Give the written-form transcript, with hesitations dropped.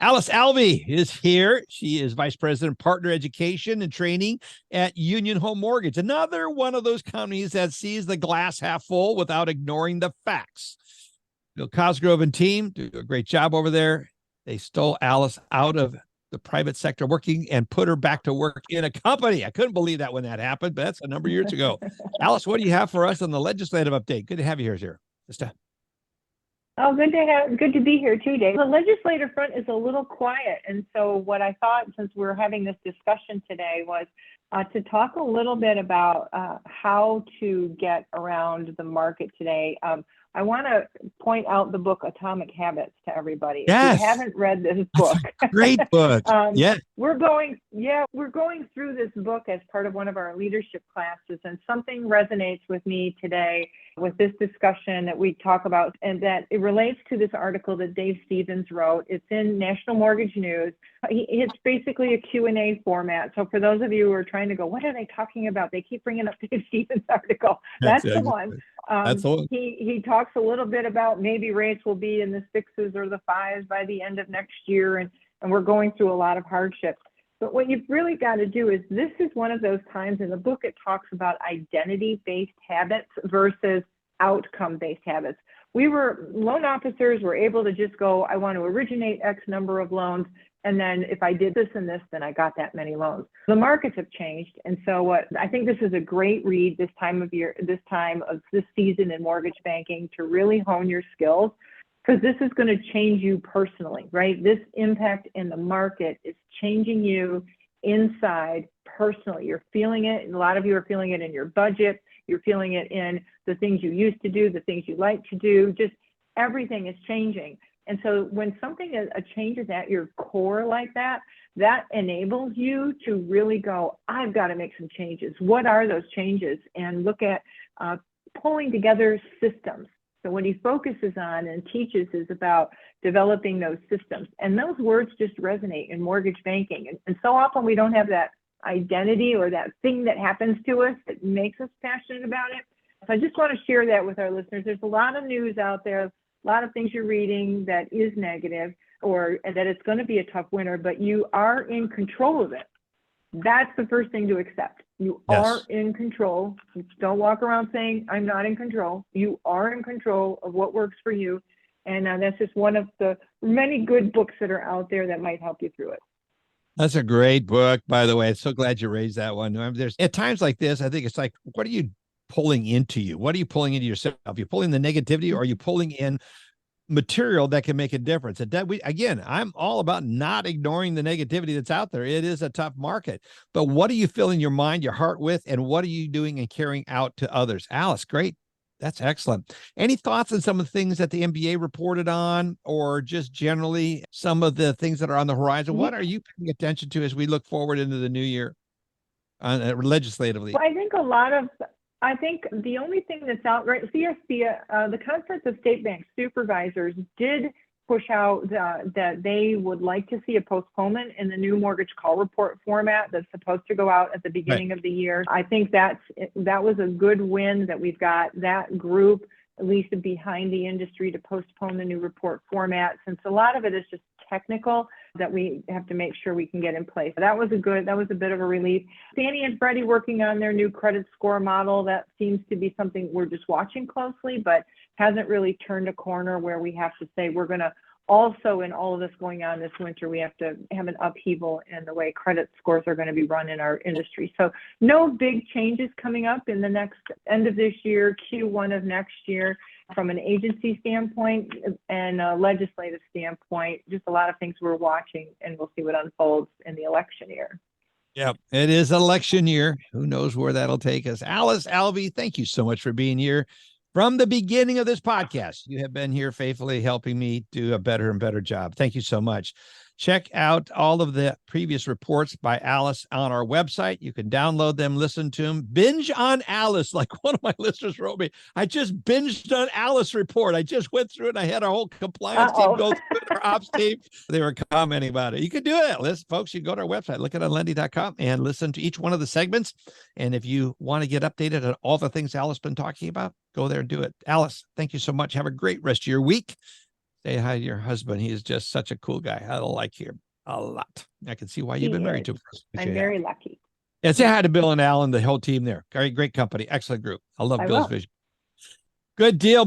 Alice Alvey is here. She is Vice President, Partner Education and Training at Union Home Mortgage, another one of those companies that sees the glass half full without ignoring the facts. Bill Cosgrove and team do a great job over there. They stole Alice out of the private sector working and put her back to work in a company. I couldn't believe that when that happened, but that's a number of years ago. Alice, what do you have for us on the legislative update? Good to have you here. Oh, good to be here too, Dave. The legislative front is a little quiet, and so what I thought, since we're having this discussion today, was to talk a little bit about how to get around the market today. I want to point out the book Atomic Habits to everybody. Yes. If you haven't read this book, great book. We're going through this book as part of one of our leadership classes, and something resonates with me today with this discussion that we talk about, and that it relates to this article that Dave Stevens wrote. It's in National Mortgage News. It's basically a Q&A format. So for those of you who are trying to go, what are they talking about? They keep bringing up Dave Stevens' article. That's the one. He talks a little bit about maybe rates will be in the 6s or the 5s by the end of next year, and we're going through a lot of hardships. But what you've really got to do is, this is one of those times in the book, it talks about identity-based habits versus outcome-based habits. Loan officers were able to just go, I want to originate X number of loans, and then if I did this and this, then I got that many loans. The markets have changed. And so I think this is a great read this time of year, this time of this season in mortgage banking, to really hone your skills, because this is going to change you personally, right? This impact in the market is changing you inside personally. You're feeling it. And a lot of you are feeling it in your budget. You're feeling it in the things you used to do, the things you like to do. Just everything is changing. And so when something changes at your core like that, that enables you to really go, I've got to make some changes. What are those changes? And look at pulling together systems. So what he focuses on and teaches is about developing those systems. And those words just resonate in mortgage banking. And so often we don't have that identity or that thing that happens to us that makes us passionate about it. So I just want to share that with our listeners. There's a lot of news out there, a lot of things you're reading that is negative, or that it's going to be a tough winter, but you are in control of it. That's the first thing to accept. You are in control. Don't walk around saying, I'm not in control. You are in control of what works for you. And that's just one of the many good books that are out there that might help you through it. That's a great book, by the way. I'm so glad you raised that one. There's at times like this, I think it's like, what are you pulling into you? What are you pulling into yourself? Are you pulling the negativity, or are you pulling in material that can make a difference? And again, I'm all about not ignoring the negativity that's out there. It is a tough market, but what are you filling your mind, your heart with, and what are you doing and carrying out to others? Alice, great. That's excellent. Any thoughts on some of the things that the NBA reported on, or just generally some of the things that are on the horizon? What are you paying attention to as we look forward into the new year legislatively? Well, I think the only thing that's out right, CSB, the Conference of State Bank Supervisors, did push out that they would like to see a postponement in the new mortgage call report format that's supposed to go out at the beginning of the year. I think that was a good win that we've got that group, at least behind the industry, to postpone the new report format, since a lot of it is just technical that we have to make sure we can get in place. That was a bit of a relief. Fannie and Freddie working on their new credit score model. That seems to be something we're just watching closely, but hasn't really turned a corner where we have to say we're going to also, in all of this going on this winter, we have to have an upheaval in the way credit scores are going to be run in our industry. So no big changes coming up in the next end of this year, Q1 of next year. From an agency standpoint and a legislative standpoint, just a lot of things we're watching, and we'll see what unfolds in the election year. Yeah, it is election year. Who knows where that'll take us? Alice Alvey, thank you so much for being here. From the beginning of this podcast, you have been here faithfully helping me do a better and better job. Thank you so much. Check out all of the previous reports by Alice on our website. You can download them, listen to them, binge on Alice. Like one of my listeners wrote me, I just binged on Alice report. I just went through it. And I had our whole compliance team go through it, our ops team. They were commenting about it. You can do it. Listen, folks, you can go to our website, lykken.com, and listen to each one of the segments. And if you want to get updated on all the things Alice has been talking about, go there and do it. Alice, thank you so much. Have a great rest of your week. Say hi to your husband. He is just such a cool guy. I like him a lot. I can see why you've He been married is. to him. I'm very lucky. Yeah, say hi to Bill and Alan, the whole team there. Great company. Excellent group. I love I Bill's will. vision. Good deal.